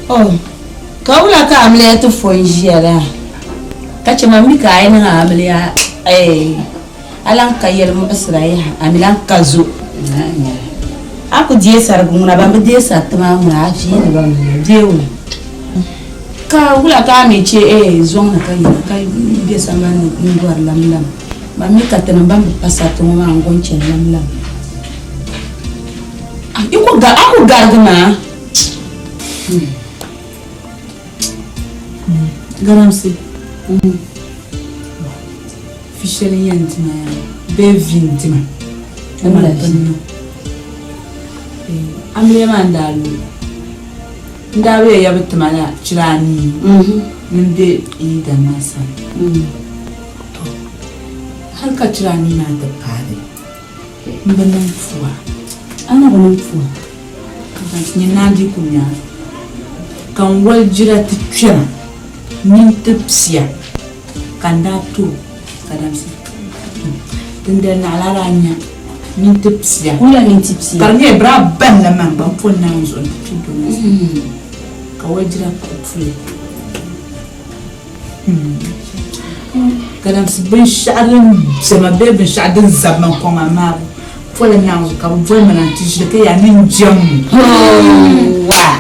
Oh, kaula ka amle to fonjera. Kace mammi ka ayin amle alan kayel mo basrai amilan kazo. Aku die sarguna ba die satma mu afi ne ba dewu. Ka wula ka me ce zon na kai be sama ni gwar lamlam. Mammi ka tan ba mu pasato mo angon ce lamlam. Iko ga aku garguma. Garamsi. Fisheli yantima ya. Bevintima. Amala amle mandalu. Ndawe ya bitumana chirani. Ninde ida masa. Halka chirani na da pare. Mbanan fuwa. ana banan fuwa. Ni nadi kunya. Kan wal jira tikira. Min tipsia. Kanda tu kadamsi. Tunda na alaranya. Min tipsia. Kula min tipsia. Karne bra ban la man ban pon na zo tudo nas. Ka wajira ku fule. Kadamsi bin sha'alin sama bebe sha'adin zaman kuma ma. Fola na zo ka voy mananti de ke ya nin jam. Wa.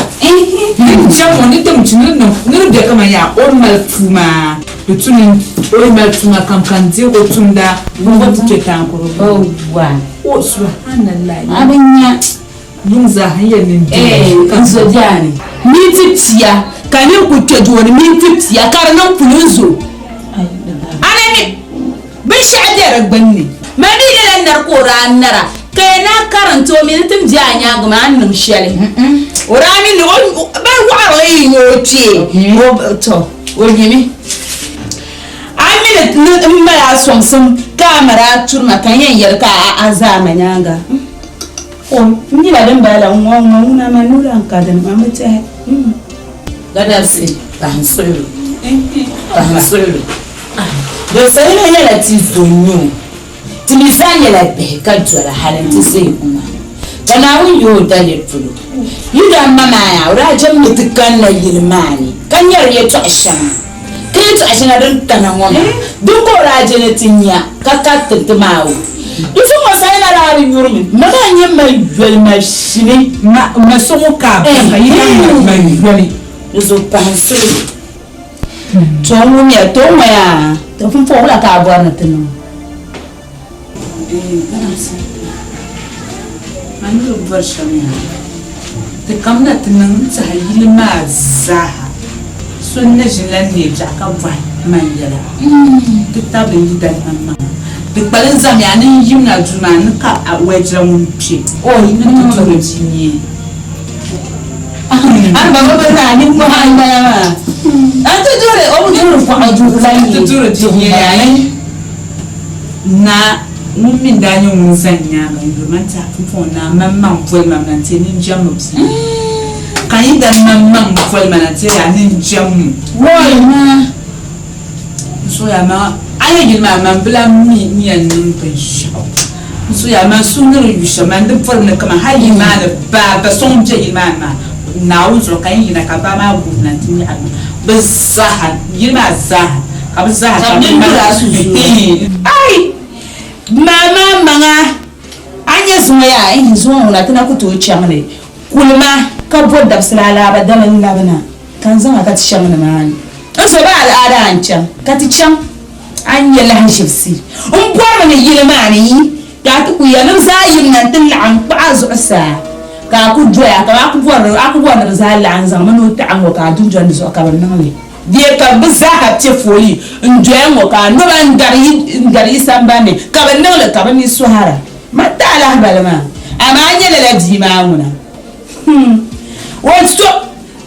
Nin jam ni tum chinin no. Ni de kama ya o malfuma. Tunin o malfuma kam kan je o tunda bon ke tan ko. Oh wa. O subhanallah. Abanya Yin za hanyar nin kan so jani. Mi tipsia kanin ku ke joni mi tipsia karnan kulunzo. Anani bin sha'adar gbanni. Mami da nar Qur'an nara kai na karanto min tum janya guma annum shale. Urani no ba waro yi yoce. To wogimi. Amina ma ya somsum kamera turma kan yanyar ka a zamanyanga. Oh, ni la dan bala na manula ka dan mamata. Gadarsi bahansolo. Bahansolo. Do sai na yala tifonyo. Timisanya la beka twala halanti sai kuma. Kana wun yo dale fulo. Yuda mama ya urajan mutukan na yilmani. Kanyar ya to ashama. Kai to ashana dan tanawama. Duk ko rajene tinya kakatta mawo. Ifo masai na la yurmi. Mama nyem mai yel mashini ma somo ka ba yi mai yoli. Zo panso. Tomu ya tomu ya. To fun fo la ka bwa na tinu. Manu vershamiya. Te kamna tinan sa yilma zaha. Sunna jilan ne jaka vai manjala. Te tabin gidan amma. Te balin zamianin yimna juman ka a wajen pi. Oh, ina to jinye. An baba bana ni mo an da ma. An to dole o mu dole ko a ju lai. Te dole jinye yayi. Na min danyo mun sanya mai rumanta fufo na mamman fulma nan te nin jamu kan yi da mamman fulma nan te ya nin jamu Woi ma. so ya ma ayi gilma man bula mi nin bin shaw so ya ma sunar yusha man da fulma kama hayi ma da ba son je gilma ma na wuzo kan yi na ka ba ma gu nan tin ya ba zaha gilma zaha ka ba zaha ka ba su ai mama manga anya Zumaya in zuwa na tana ku to chamne kulma ka bodda salala ba dalan labana kan zama ka ci chamne mani an so ba al'ada an can ka ti cham an yi lahan shifsi un bwa mana yi mani ta ku ya nan zayin nan tin la'an ba zu asa ka ku joya ka ku bwa na za la'an zama no ta an ka dun jon so ka ban nan ne die ka biza ha te foli njoya ngo ka no ban dari sambane ka ban nan le ka ban ni suhara mata ala balama ama anya la dima nguna wonso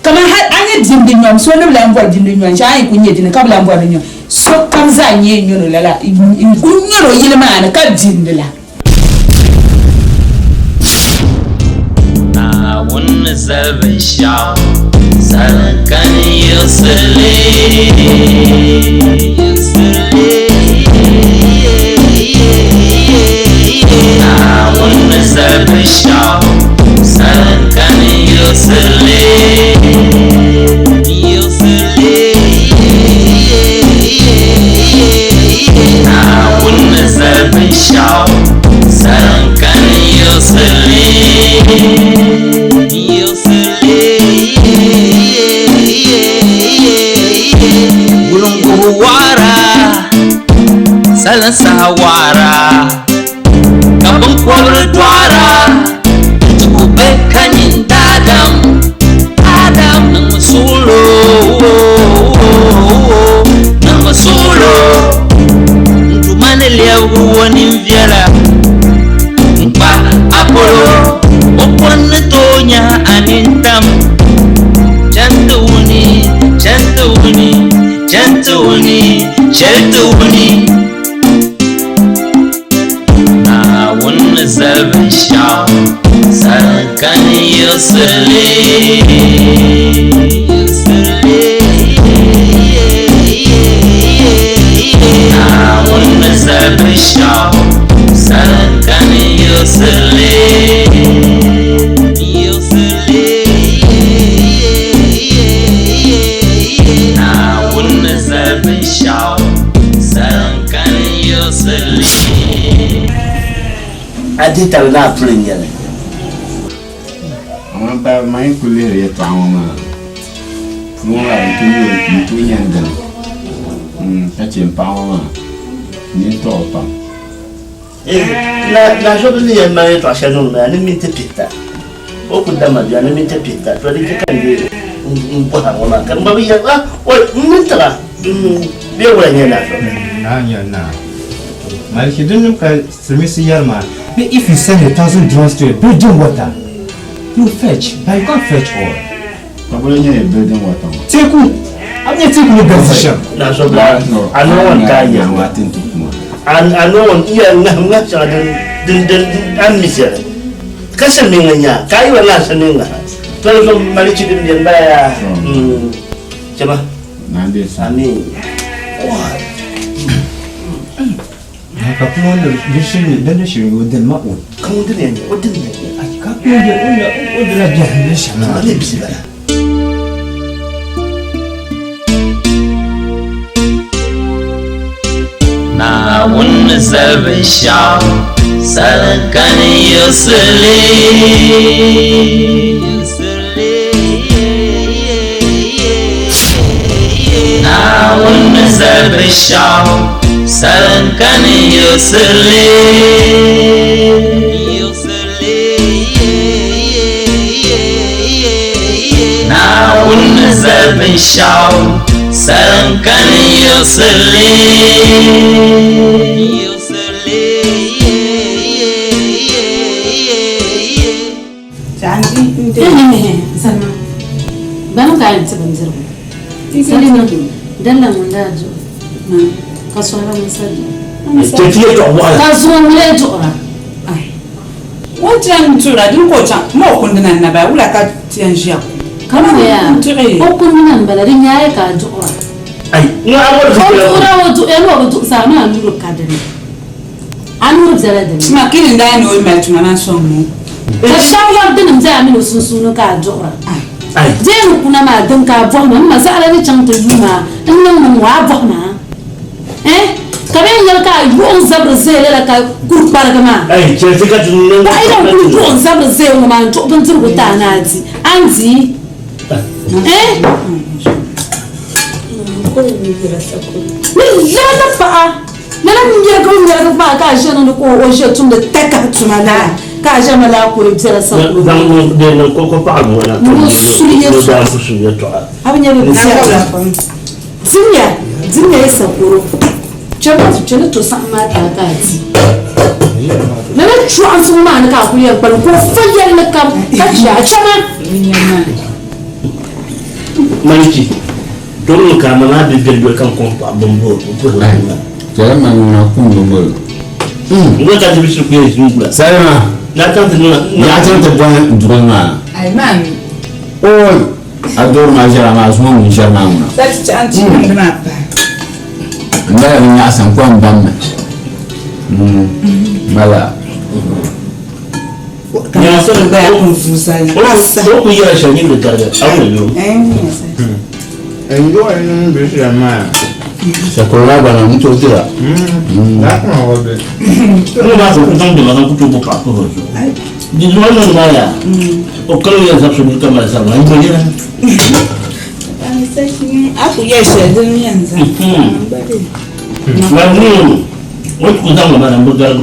kama har anya dindin nyom so no la mbwa dindin nyom sha ai kunye din ka bla mbwa nyom so kam za nye nyono lala in kunyoro yilma na ka dindila na won zalban sha sarkan yusli na won zalban sha sarkan yusli sawara kabun kwabra twara tuku bekanyin dadam adam nang masulo ntumane liawu woni viala mpa apolo opon tonya anintam jantuni na wun zalbin shaw sarkan yusli na wun zalbin shaw sarkan yusli adi tal na pulin yana amma ba mai kulle ya ta amma kuma ba tun yan da ta ce pa amma ni to pa na so ni yan mai to shanu na ni min te pita o ku da ma ya ni min te pita to di kan di ko ha ma kan ba ya o min ta be wa ne na so na Maliki didn't Mr. Yarma. If you send $1,000 to a building water, you fetch, but you can't fetch all. Probably a building water. Take one. I'm not taking a position. Now, so I know one guy here. And I know one ear and I'm not sure I'm missing. Casamina, Kaiwa Lasanina. Tell them Maliki didn't buy Jama. I mean, what? Kapuan disini dan disini udah mau. Kamu udah ni. Kapuan udah lagi ni sana. Mana bisa lah. na wun zalbin shaw sarkan yusli na wun zalbin shaw sarkan yusli na wun zalbin shaw sarkan yusli Salma bana ka yi tsibin zirgo salima dalla mun da jo ka so ra musadi Tafiye to wa. ka so mule to ra Wancan tura din ko can ma kundunan na ba wula ka tiyan shi kama ya ko kun nan balarin yayi ka jo ra Ai, ina abuwa da ko tura wato eno wato sama nuru ka dare an mu zara da ni ma kinin da ne wai mai tunanan son mu ka shawar dinin za aminu sun sunu ka jo ra Ai, je kuna ma dan ka bo ma za ala ni chang to yuma in nan mun wa bo ma ka ben yar ka yuon zabra zai la ka kurbar ga ma ai, ce ka tunan. ba ina ku yuon zabra zai ma to ban turbu ta na ji anzi ko ni gira sakuri ni ya da fa na nan ya ga mun ya ba ka shi nan ko o shi tun da taka tumana ka ja mala ko gira sakuri Dan mun da nan ko pa mu na. Suliye Mu da su ya to. abin ya rubuta zinya ya sakuro chama tu chana to san ma ta ka ti na na chu an sun ma na ka ku ya bar ko fayar na kam ka ja chama Maliki. Don ka mana da bilbil kan kon pa bombo ko da. Kaya mana pun nombor. Ngo ka ji bisu ko yi ngula. Saya Na kan tuna. nak cerita jual mana. ai man Oh, ador majara semua menjadi mana. sai ci an ci mun na ba Nda ni asan ko ambamma. Mala. ya so da ya kun fusa Ko ku yi rashin da targa. Awu yo. ne sai Enjo ini bisa mana. Sekolah bana mutu tira. Nak mau be. Ko ba ko tan da ba ku to ko pa ko. Di zuwa nan ba ya. O kalo ya zabsu ni kamar sa ba. Ngo ne. an sai aku ya shi din yanzu Wani What could I have done?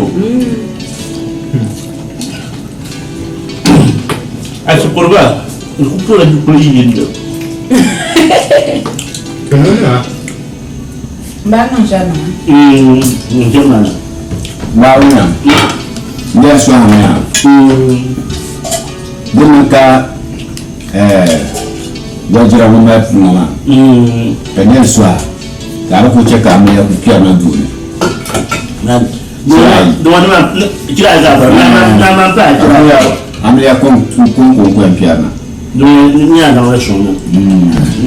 I suppose you could have put it in the Bano jana. German. Bawina. Ndia swanya. Demaka wajira mama mama. Penel swa. Karo ko cheka amya kukia na duni. Na do one man kira za ba na man pa kira amya kom ko piana. Do ni ana wa shono.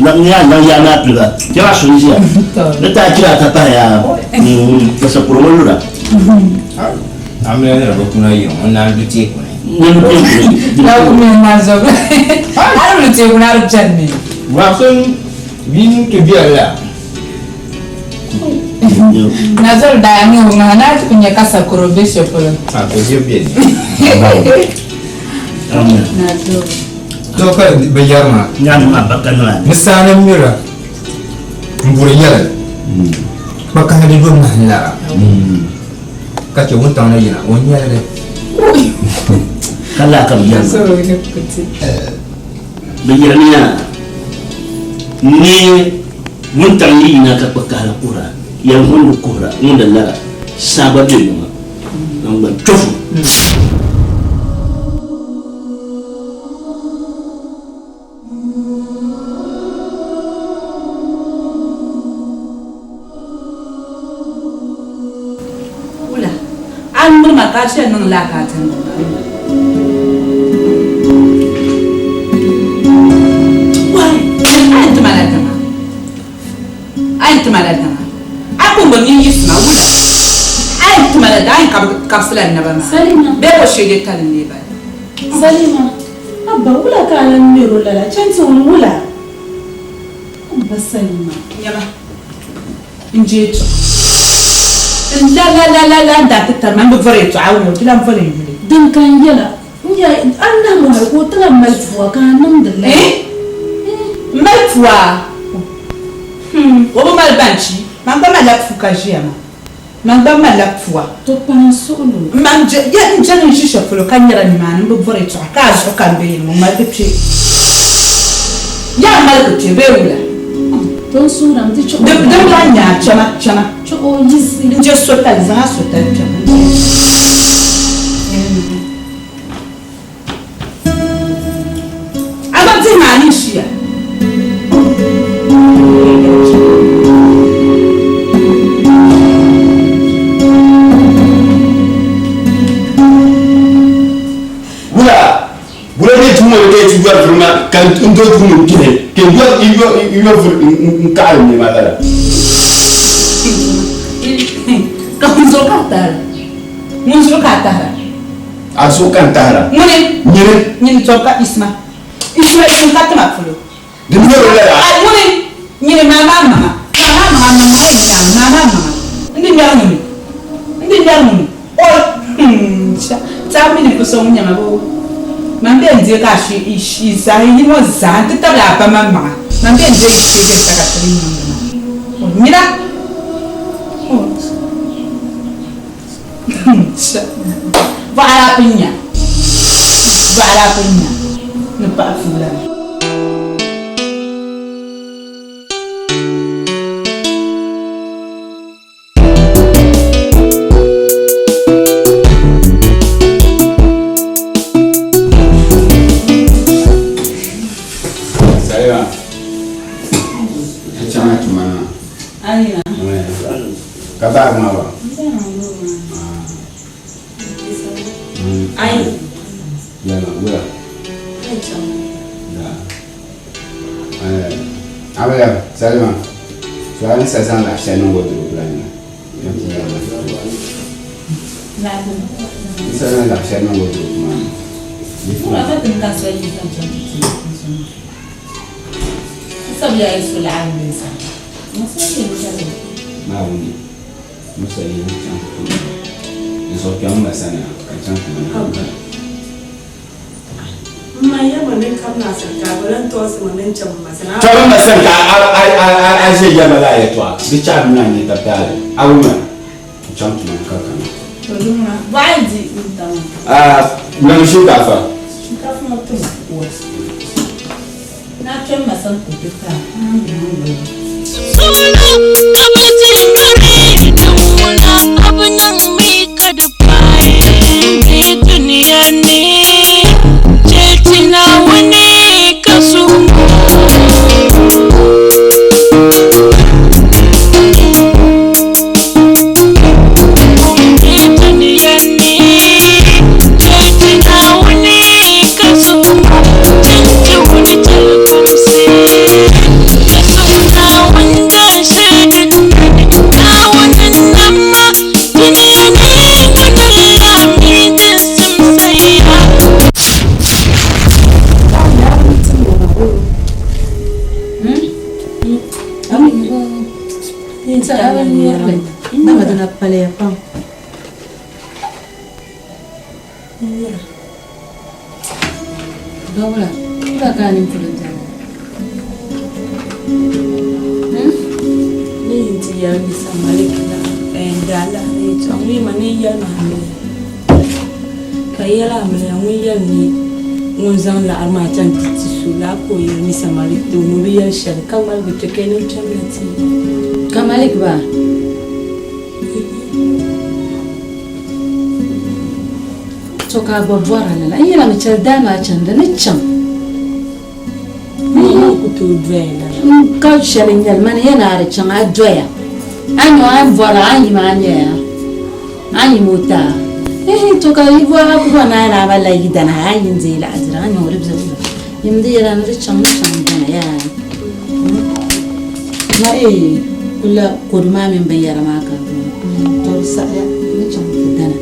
Na ni ana ya na pila. Kira shoni ya. Leta kira tata ya. Pesa por molura. Amya na ba kuna yo na dutie ko. Na kumi nazo. Ara lutie kuna rujani. Wa son bin ke biala. Nazol da ni ngana kunya kasa korobesho polo. Ko je bien. Nazol. To ka bayarma. Nyam ma bakana. Misana mira. Mbure yala. Baka hadi do mahalla. Ka ce mun tauna yana wani yala. Kala ka biya. Soro ne kuti. Bayarnya ni mun tangi na ka bakala kura. Yang mun kura mun dalla sabade ma. Nan ban tofu. An murma ka ce nan lakatan wai ayin tumala dama akun ban yin yisma wula ayin tumala da ayin kapsulan na bama Salima. be ko shege talin ne ba Salima. Abba wula ka nan mero lala canci wula. Abba Salima. nyama inje to la da ta man be vore to awu to lan vore yule Din kan yala. Ya Allah mu har ko tana malfuwa ka nan da la. Malfuwa. Wo mal banchi, man ba malak fuka jema. Man ba malak fuwa. To pan solo. Man je ya njani shisha fulo kanyara ni man mbo vore to ka so kan be mo mal pe. Ya mal ke be wula. Don sura mti cho. De la nya chama. Cho o yisi. Nje sotal za sotal chama. Abati mani shia. Bula ne tumo ne ti gwa vraiment kan ndo tumo kine ke gwa iyo nkal ni madara Kamunzo katara. Munzo katara. aso kan tahara Mune nyire toka isma. Isma yin katma fulo. de no la Ay mune nyine mama. Ndi nyamu. Tami ni kusong nyama bo. Mambe nje ka shi sa yi mo za ta la pa mama. Mambe nje shi ke ta ka tri mama. Mira. Voilà pinya. Ne pas fouler. Salima. Chama tumana. Alina. Kata mawa. Ai. Yana wala. Abel, Salima. Soalnya saya nak share nombor tu belanja. Saya nak share nombor tu mana? Apa tentang saya ini macam itu? Sabia isu lah ni sah. Masa ni macam Mau ni. Masa ini macam tu. Esok yang masanya macam tu. Maya mana kamna sarka balan to su manan can masana. Kalau masanya, saya jalan lagi tu. Bicara mana ni tapi, awalnya. champion kaka. Vai de então. Não shinkafa. Shinkafa não tem gosto. Na tua maçã complicada. Kamalik ba? To ka babwara na an yi la mace dama can da ni can. Ku to dwela. Ka shalin yalman yana da can a doya. An yi an bwara an yi ma an yi an yi mota. To ka yi bwara kuma na yana ba la yi dana an yi zai la azira an yi wuri bisa wuri. Yimdi yana da can dana ya. Na kula koduma min bayyana maka to sai ni can dana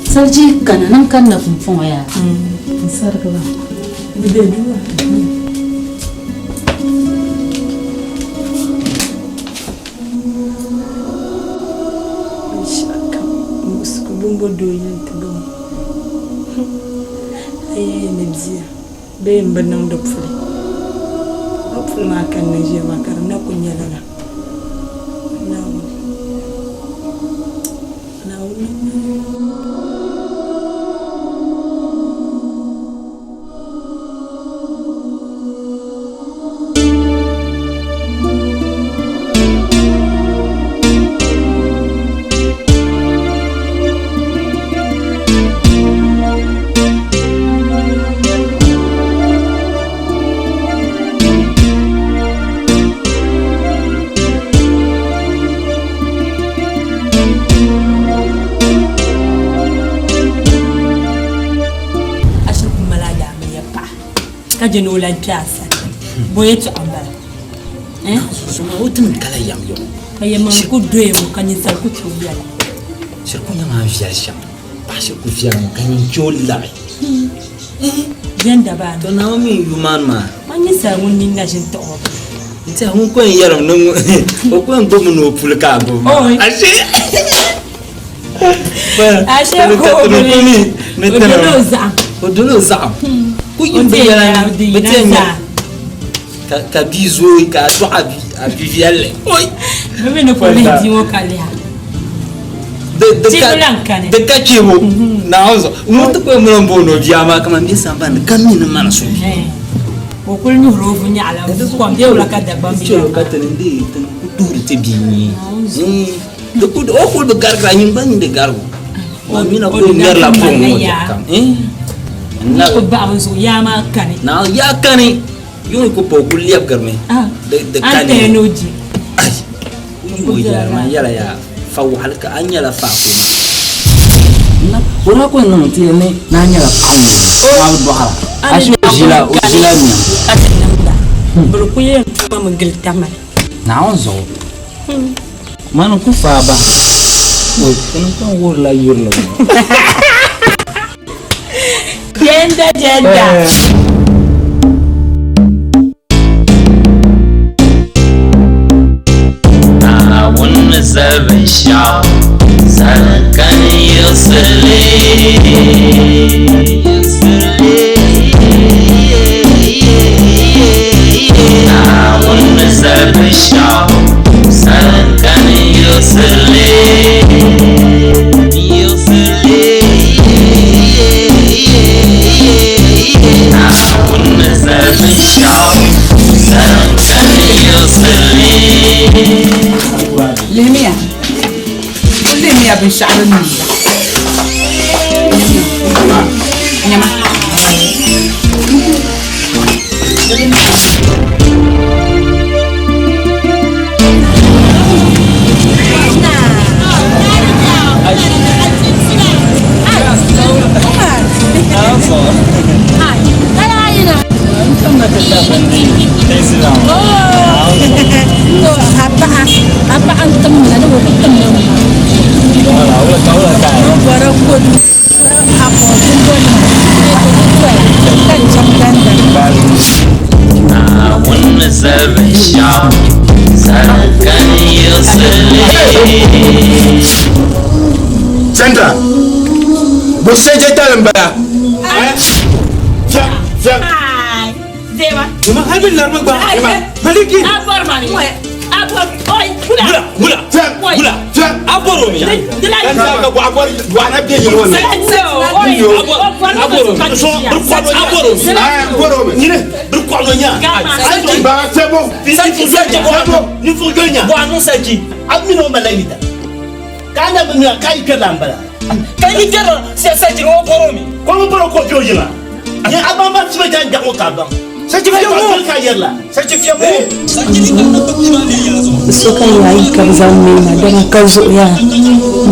sarji kana nan kan na funfun waya sarka ba Bide duwa. Shaka musku bumbo doyin tudo. Aye ne dia. Be mbanang do fule. Hopefully makan na je makar na kunya lana. Kajeno la piasa. Boyetu ambala. Suma utum kala yam yo. Kaya mangu doyemo kanyisa kutubiala. Shirku nyama fial sham. Ba shirku fial mo kanyin choli la. Jenda ba. To na mi human ma. Manyisa wonni na jinto. Nti hun ko yaram no o ko ndo mo no pulka go. Ashe. Ashe ko ni. Metena. Odolo za. Ka bizo ka to abi viale oi meme no pole diwo kalia de ka chebo naozo umuntu ko mo mbono biama kama mbisa mbana kamina mana so o ko ni rovu nyala ko mbe ula ka da bambi cho ka tende tan kuturi te bini de ko o ko de gargra nyimba ni de gargo o mina ko ngar la ko mo kam na ko ba so yama kani na ya kani yun ko po kuliap garme de kani ante noji ay ko yarma yala ya fa halka anyala fa ko na ora ko no tiene na anyala fa ma bahala asu jila ni atanamda bulu ko yen tuma mangil tamal na onzo manu ku fa ba o ko wor la yurlo Jenda. Na wani zabin sha sarkan yusule na wani zabin sha sarkan والنزل بالشعب سلام كان يصلي لمية كل مية بالشعر المية نعم apa antem ada bukan temen baru pun apa pun kan sampai والنزل بالشعب سلام كان يصلي Sandra, você já está lembrado? Deva. Cuma habis lama bang. Maliki. Abor mani. Abor. Oi, pula. Gula. Abor mi. Kan sa ka abor wana be yi wona. Oi, abor. So abor mi. Ni ne berkwado nya. Ai ba sebo. Ni fu gonya. Bo anu saji. Amino malayida. Kana bina kai kalambara. Kai kero se saji ro boromi. Ko mo boro ko jojina. Ni abamba tibe jan jango ka ban. Saji fiamu. Ka yerla. Saji fiamu. suka yayi karzan mai magana kan zo ya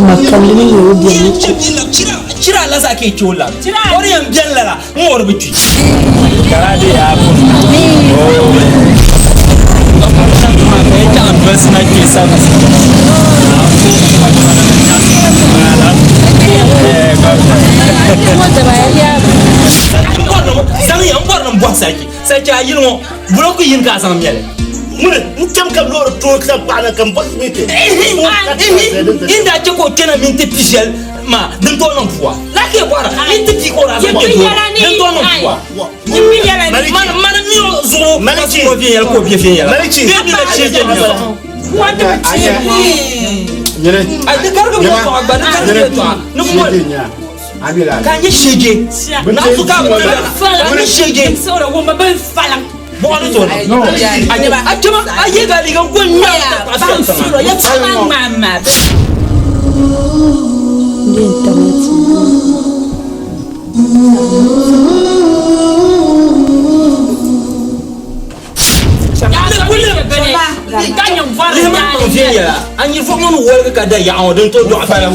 makallin yau da yake Cira la sa ke chola. Ori am jallala ngor bitu. Karade ya kun. Sami an bor nan bo saki. Sai ka yin mo. Bulo ku yin ka san miele. Mune ntam kam lor to ka bana kam bos mite. Inda ce ko kena minti pishel ma din to nan puwa. La ke bora. Minti pi ko ra ba. Din to nan puwa. Man mi zo. Maliki ko bien ko bien bien. Maliki Bi la ce ke ni. Wanda ce. Nyere. Ai de karga mo ko agba na karga to. No mo. Abila. Kan ye shege. Na su ka ba. Kan ye shege. Sora wumba ben falang. Bon to. No. Ajaba ajaba aye ga ligan ko nya. Ban suro ya tsama mama. din tamati an yi fomon wani ka da ya awon don to do a fayan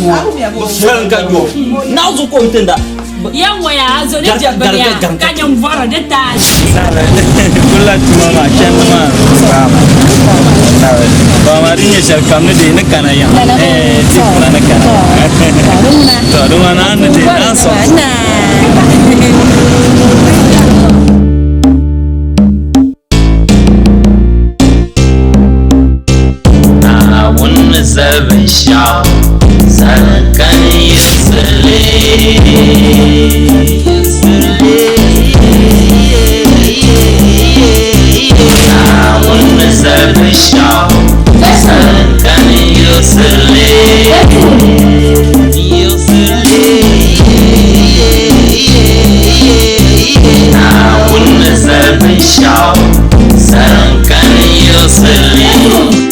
ka jo na su ko tunda yan waya zo da jabariya kanyan fara da ta kula tuma ma kyan ma ba ma rinye shalkam ne de ne kana ya ti kuna ne kana to do na ne de na so seven shop Salakan yusli Awun seven shop Salakan yusli Awun seven shop Salakan yusli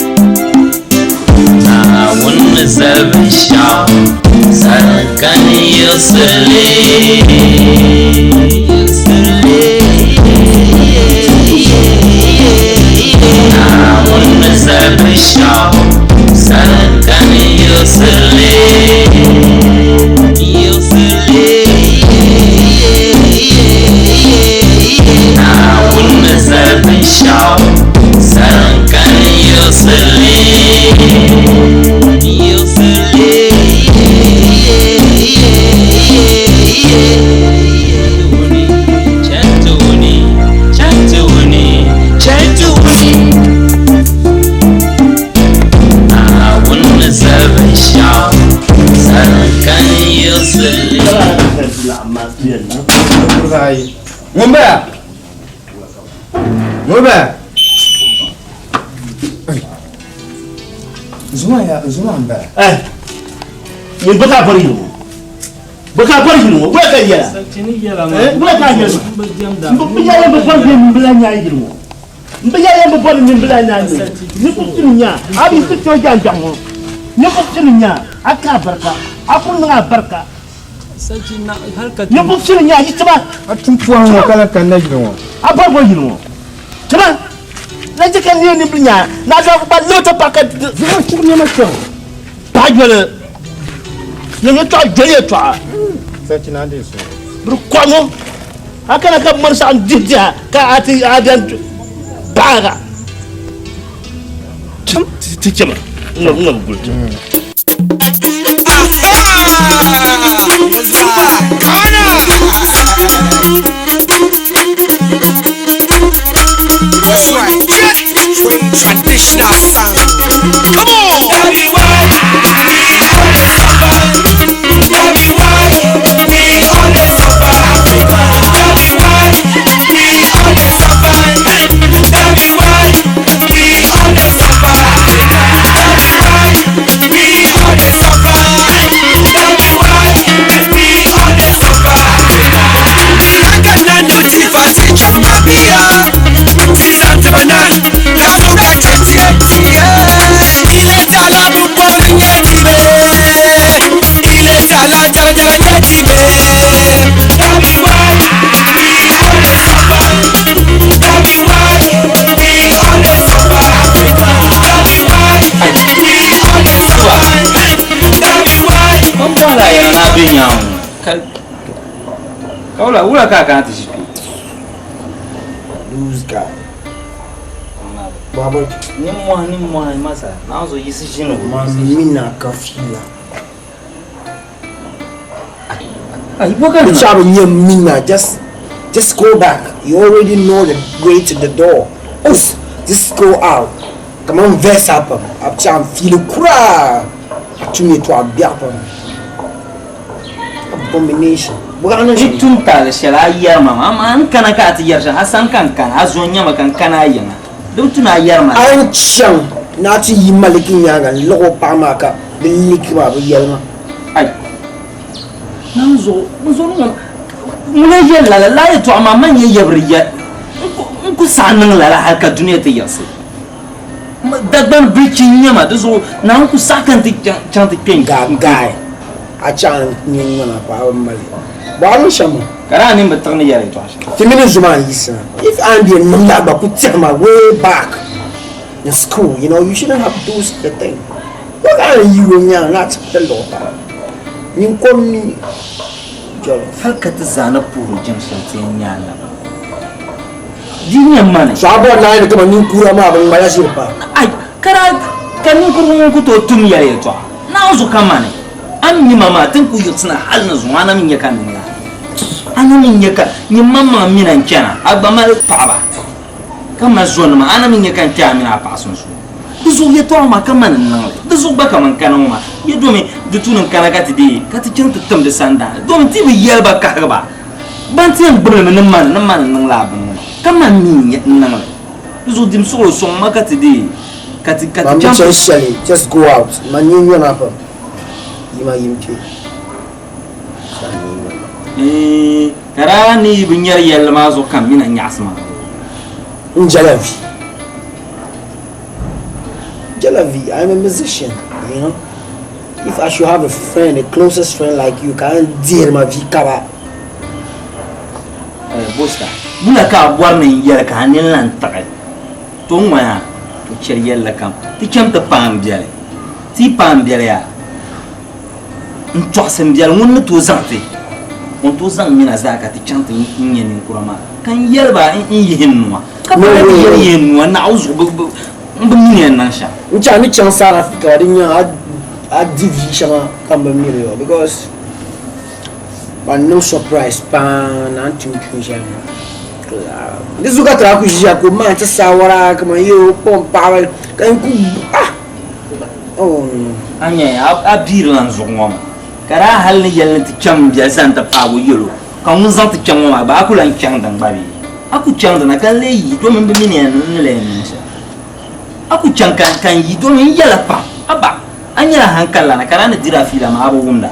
seven shop Salakan yusli Awun seven shop Salakan yusli Awun seven shop Salakan yusli Ngombe. Ngombe. Zuma mbere. Yin baka fari yo. baka bar hirmo baka yala Sarkini yala ma. baka yala mbiyala ba bon min bilanya hirmo mbiyala ba bon min bilanya ni ko tinya abi ko to janjango ni ko tinya aka barka akun nga barka Sarkina halka ni ko tinya yitba atupuan wa kala kan na hirmo aba bo hirmo tama na jika ni binya na da ba lota pakat zuma chukni ma cho ba jole ni to jole to Sarkina de so Berkuamu, akan mersan dia ka ati adan baga. Cuma, nggak gulung. That's right. Traditional sound. Come on. Kaula ula kaka ati sipi. Lose guy. Baba, Ni mwa masa. Nazo yisi jino. mina kafila. Ay boka na. Chabu mina, just go back. You already know the way to the door. Oof, just go out. Come on, verse up. Up cham feel cry. To me to a biapam. Combination. Itum tala shala yarma man kana ka ati yarsha hasan kan azonya makan kana yana dutuna yarma an chan na ti yi malikin yaga logo pa maka biliki ba yelma ai nanzo no mula yalla la to amma man yabriya ku sanan la halka duniya ta yasi dagban bikin yama dazo nan ku sakan ti chanti ken guy a chan ni ngana pa mali ba shamo kara ni mbatani yare to asha timini zuma yisa if I'm the number ba put my way back in school, you know, you shouldn't have to do the thing. What are you not the law? You call me halka ta zana puru jamsa tinyala jinya mane so abo na ida kama ni kura ma ban mala shirpa ai kara kanin kurun ku to tum yare to na zo kamane an ni mama tun ku yutsna hal na zuwa na min yakan ni ana min yaka ni mama minan kana abba mal taba kama zon ma ana min yakan ta mina pasun su duzu ya to ma kaman nan duzu ba kaman kana ma ya domin dutunan kana ka ti de ka ti kinta tam da sanda domin ti bi yalba ka ba ban ti an bure nan man nan labun kaman min nan duzu dim so ma ka ti de ka ti just go out man you na pa yima yimke kara ni bin yar yalma zo kan mina nyasma Jalavi, I'm a musician, you know. If I should have a friend, a closest friend like you, can't deal my vikaba. Bosta, mula ka warning yar ka hanin lan takay. Tungwa to cheriyal la kam. Ti kam ta pam biale. Ti pam biale ya. Ntwa sem biale mun to zante. On to zang mina zaka ti chante nyen kurama. Kan yelba in yihinwa. Ka ba yihinwa na uzu mbunyen nan sha. Ncha mi chan South Africa dinya a division kamba miro because but no surprise pan antum kuja. This uga tra ku jia ko man ta sawara kama yo pom power kan ku oh anya abirlan zongom kara hal ni yelne ti cham bia santa pawo yelo kan mun zanta cham ma ba ku lan chang dan babi aku chang dan kan leyi do men be minen ne le min sha aku chang kan yi do men yala pa aba anya hankala na kara na dira fila ma abu wunda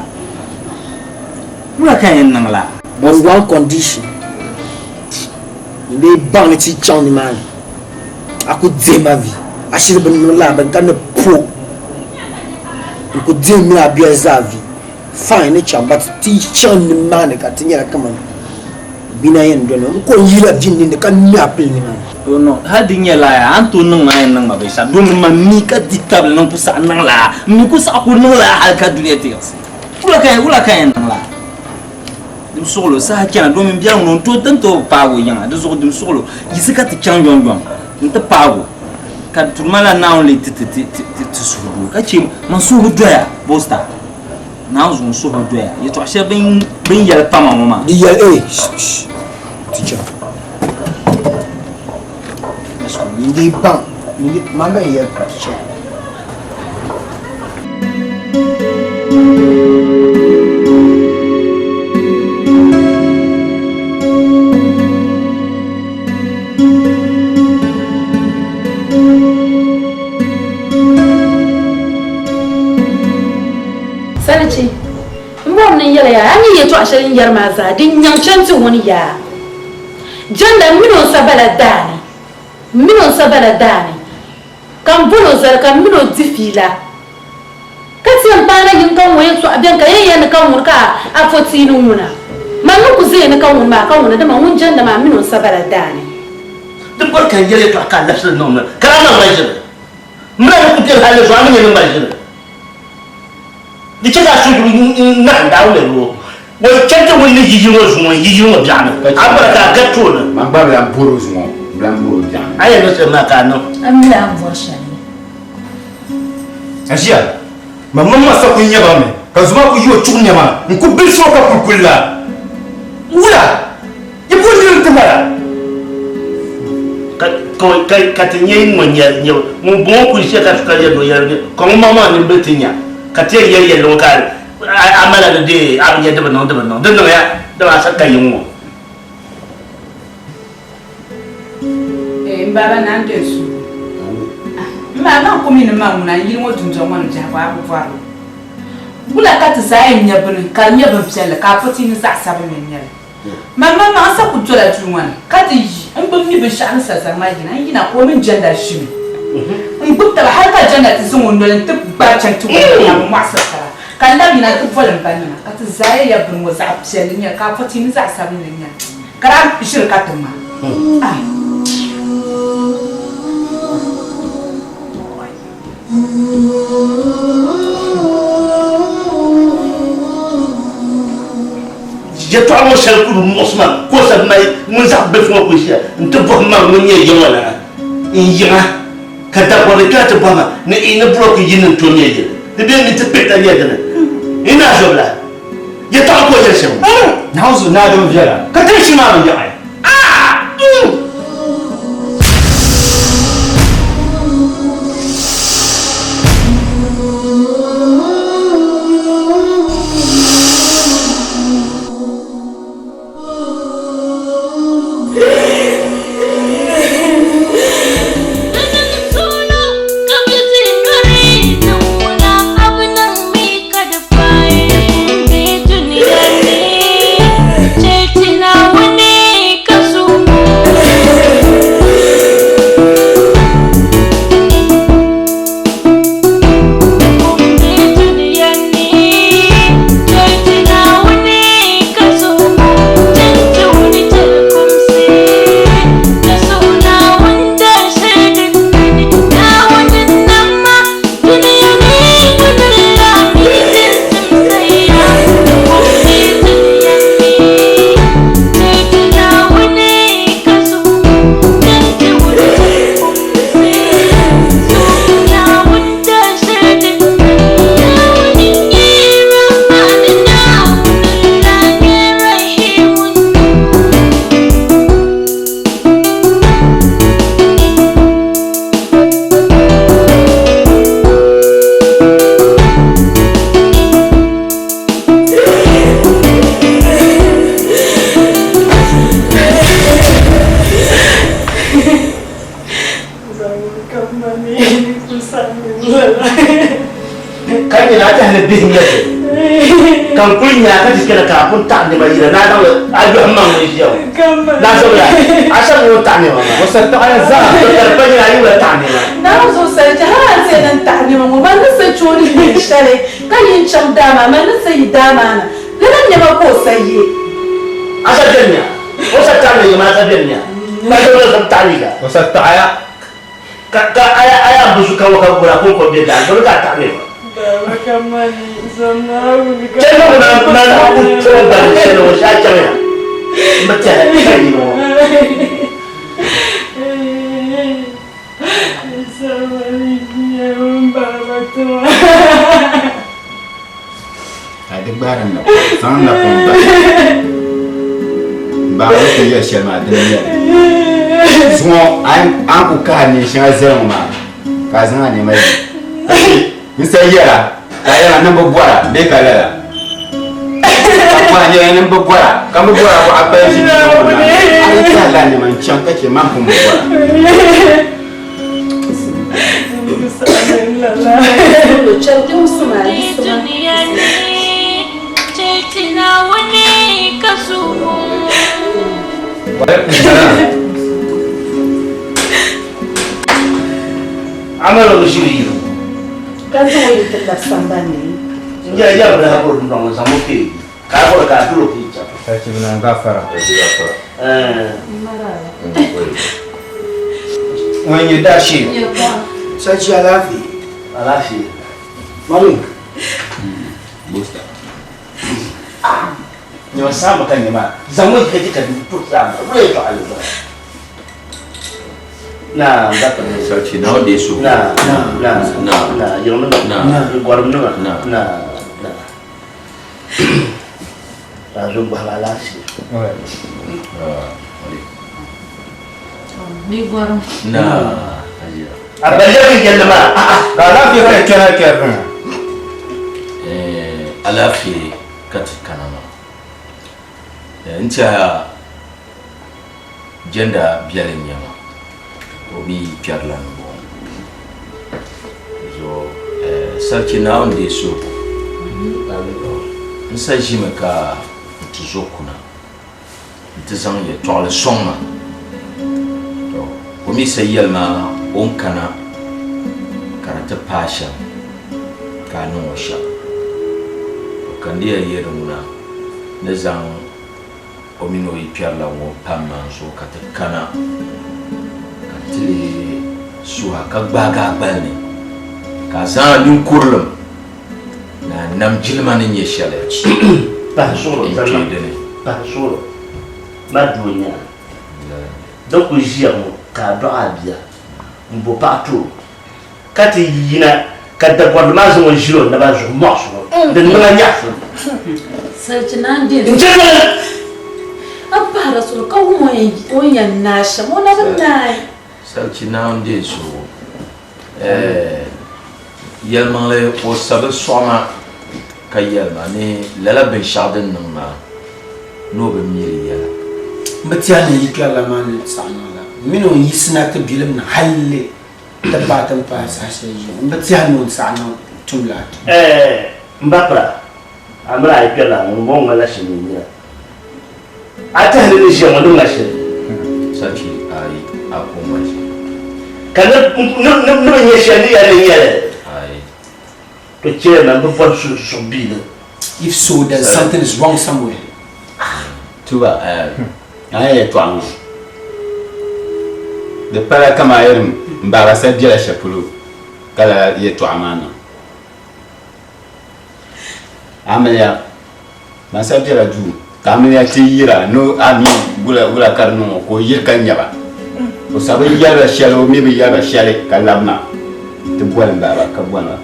Wula kan yin nan la. On one condition. They bang it chang ni man. Aku dire ma vie. Achille ben la ben kan pro. Aku dire mi la bien sa vie. Fine ni chang but ti chang ni man ka tinya kama. Bina yen dono ko yira jindi de kan mi apel ni man. No, hadinya la ya antu nang main nang mabisa. Dum mami ka ditab nang pusa nang la. Mi ku sa aku nang la hal ka dunia tias. Wula kan nang la. Dim solo sa kana dum mi biang non to tanto pago yanga. Do so dim solo. Yisika ti chang jon jon. Nta pago. Ka turmala naon le ti suru. Ka chi man suru doya bosta. Naon zon suru doya. Yeto ashe ben yal pama mama. Di yal teacher. Hindi bang hindi manga iya teacher. Sanachi, mbom ne yele ya ani yeto ashirin yar maza din yancanci wani ya. Janda mino sabala dani. Kan buno zarka mino difila. Kasi mpana yin kan waye so abiyan ka yayyan kan wurka a fotinu muna. Manu ku zai ne kan wurma kan wuna da mun janda ma mino sabala dani. Duk barkan yele to aka lafsir non kana mai jira. Muna ku tel halle so amin yin mai jira. Di cika su na dawo ne ro. Wai canta wani yijin wa jana. Abarka ga to ne. Man ba ya buru zuwa. Blambo jana. Aya no se makano. Amla amvoshani. Asia. Mamma masa ku nyaba me. Ka zuma ku yo chuknya ma. Ku bil so ka kulkulla. Wula. Ya bulu ntara. Ka tinye mo nya mo bon ku se ka ya do ya ko mama ni betinya. Ka te ye lokal. Amala de abnya de no. De ya. De asa ka yimo. Mbaba na ndesu mama komi na mamu na yiri mo tunjo mo nja kwa abuvaro bula kati sai nyabun ka nyabun pele ka foti ni sa sabe menyel mama ma asa ku tola tuwan kati mbam ni be shan sa sa ma gina yina ko min janda shi mbutta har ka janda ti sun wondo ta ba can tu ya mu masa kala kan da bina tu volan banina kati sai ya bun mo sa pele ni ka foti ni sa sabe menyel kara shirka tuma Je to amo sel ku mosma ko sa mai mun sa be fo ko sia nto bo ma mun ye yewala in yinga ka da bo ka to ba ma ne ina block yin to ne ye de be ni te peta ye gana ina jobla je to ko ye sem Na zo na do viala. Ka te shi ma mun ya ai. Kan ina ta hana bihin yake kan kunya ka tikira ka kun ta ne mai na da ajo amma mai yau na so ya asa mu ta ne ma wasa ta aya za ka ba ni ayu ta ne ma na zo sai ta ha sai nan ta ne ma ba na sai choni ne share kan yin cham dama ma na sai dama na nan ne ma ko sai asa denya wasa ta ne ma ta denya na do da ta ni ga wasa ta aya ka aya busu ka wa ka gura ko ko be da do ka ta ne Baba kamani zamna wuli ka. Jangan benar-benar aku coba selalu saja ya. Baca ini mo. Sama dia Baba tu. Ada barang nak, sangat nak pun. Baba tu ya siapa ada ni. Semua aku kan ni siapa ma, kazan ni mai. Bisa iya, kaya nak berbuat, mereka lah. Apa aja yang berbuat, kamu buat apa yang sih? Ada salah ni macam tak mampu berbuat. Amal bersih. Kan semua itu terlaksana ni. Ya berapa orang sama ke? Kalau kat dulu kita. Saya cuma nak gafar. Marah. When you dash it, saya alafi. Alafi. Malu. Busta. Ni sama kan ni mak. Zaman kita duduk sama. Boleh tak ada. Nah, dapat. Saya cina dia suka. Nah, yang mana? Nah, gua mana? Nah. Lalu bahala sih. Ni guarang. Nah, Apa jadi yang mana? kalau kita kira-kira. Alafi kat kanama. Ntia jenda bialen nyama. Obi piarlan bon. So sakina on de so. Nsa jime ka tuzokuna. Ntizang ye tole songma. To omi sayelma on kana karata pasha kanu washa. Kandia yeruna nezang omino ipiarla wo pamman so katakana katili suha kagbaga balni kazan dun kurlum na nam jilman nye shale Bah solo zaman. Bah solo. Madunya. Donc j'ai mon cadeau à bien. Mbo partout. Kati yina kada kwa mazo mo jilo na bazo morso. De nuna nyafu. Sajina ndi. Njema. Apa rasul kau mo yan nasha mo na banai. Sajina ndi so yelmale o sabe soma kayelma ni lala ben shadin numa no be miri yala Matiani yikala man sanala. Mino yisna tabilam na halle tabatan pa sa sayo. Matiani on sana tumlat. Mbapra. Amra ikala mo ngala shininya. Ata hali shi mo dunga shi. Sachi ai akoma shi Kana no nyeshani ya yele. ai To chairman bo pon su bile. If so, then something is wrong somewhere. Tuba, ay tuang. De para kama yerim mbara sa dia shapulu kala ye tuamana. Amelia masa dia ju. Kamelia tiyira no ami gula karno ko yir kanyaba. O sabe yara shalo mi bi yara shale kalamna. Te bolan baba ka bolan.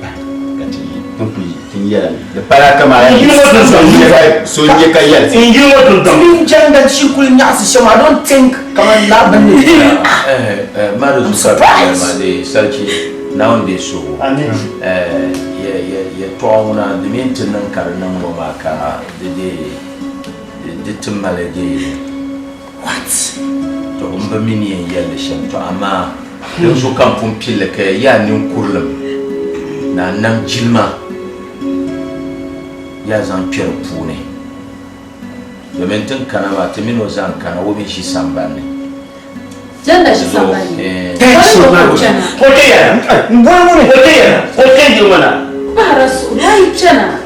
Kati tumpi tiyira. De para kama yerim so ye kayel. Injil mo dum. Min janda shikul nyasi shama. I don't think kaman laban ni. Madu surprised. Made Sachi now de so Amen. ye twauna de mintin karnan goma ka de timmale de What? to umba mini yelle shem to ama de so kampum pile ke ya nin kurlum na nam jilma ya zan kwer pune domin tun kana ba ta mino zan kana wo bin shi sambane janda shi sambane hote ya mana ba rasu yayi cana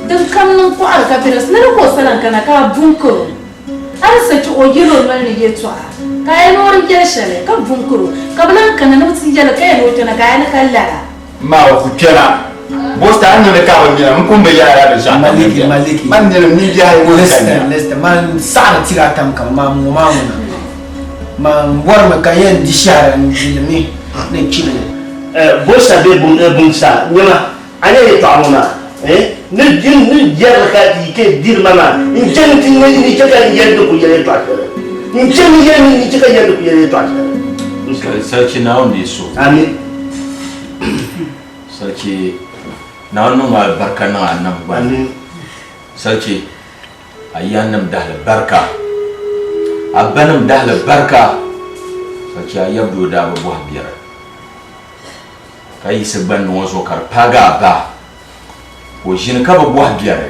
dan kallon ko alka firas na ko sanan kana ka bunkuro arsa ci ogiro man rige to kai no rige shale ka bunkuro kablan kana no tijala kai no tana kai na kallara ma wa ku kira bosta an ne ka wani mun kun bai yara da sha maliki man ne ni ji hayi listen man sa tira tam kam ma mu man war ma kayen di shara ni ne kile bosta be bun sa nyama ane ta amuna ni jar ka di ke dir mama in jan tin ni ke ka yadda ku yare to in jan ni ke ka yadda ku yare to sarki na wanda so amin sarki na wannan albarka na annabi ba sarki ayyanam da albarka abanam da albarka sarki ayyabdo da babu habiyar kai sabban wazo karpaga ba ko shin ka babu habiyar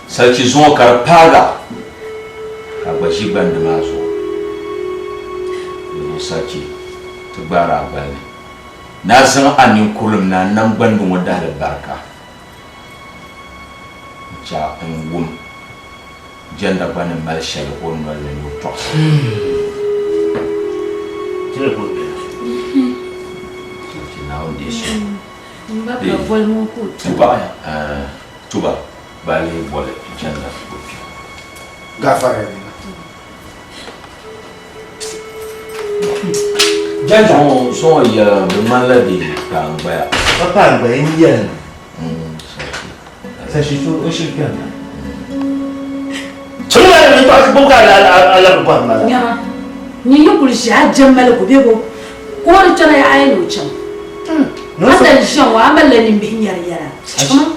sarki zo karpaga ka bashi banda mazo sarki tubara bane na san anin kulum na nan bandun wada da barka ja an gum janda banin malshal on wala no to telefon na on shi mbaka vol mon ko tuba bale bole janda gafara janda so ya be malade kan baya papa ba yin sai shi to o shi kan tuma ne to ka buka ala ko ma ya ni yukul shi ajmal ko bebo ko tana ya ayino can no so adan shan wa amalla nin bi yar yara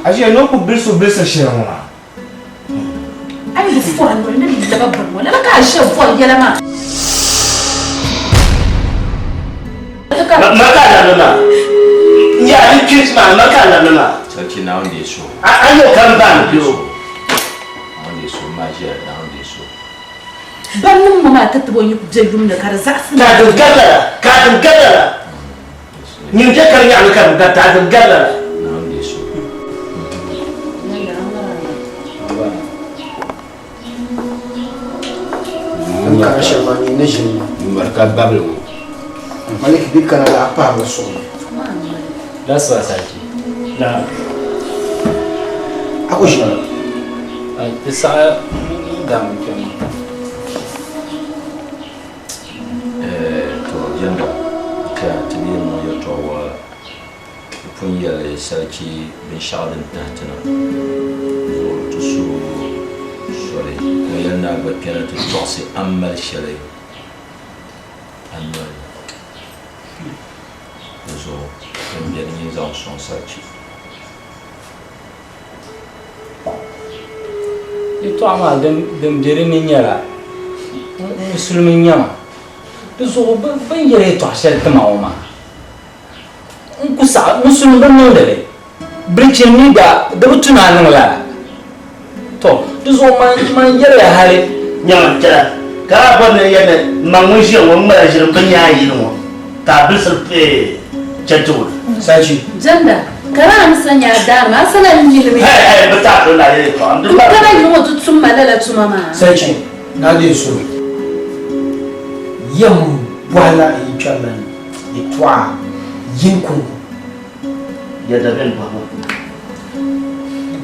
aje no ku bilso shi ma ai du fo an ne da babban wala ka shi fo yala ma makala nana ya ni kisma makala nana sarki na wanda so ayo kan ban biyo wanda so majiya na wanda so bannin mu ma ta tabo yi jallum da kar za su ka dangala ni je kan ya kan da ta dangala na wanda so an ka shamani na jini barka babul malik dukkan ala apa rasul that's what I na aku shi isa da mutum to janda ka tabi mu ya to wa kun ya sarki bin shadin tahtana to su sore ko yana ga kana to tosi amal shari amal zo kan derniers enfants sarki ito amal dem jerini nyara musulmin nyama so ban yare to ashar kama oma kusa musulmin ban nan dare brikin ni da tunanin la to so man yare hare nyama tara ka ba ne yana mangun shi won mara shi ban yayi no ta bisul pe chatul sashi janda kara sanya dama sanan ilimi bata to la ye ko am duk kana yi wato tun malala tuma ma sashi na dai so yam wala ichalan itwa yinkun ya da ben ba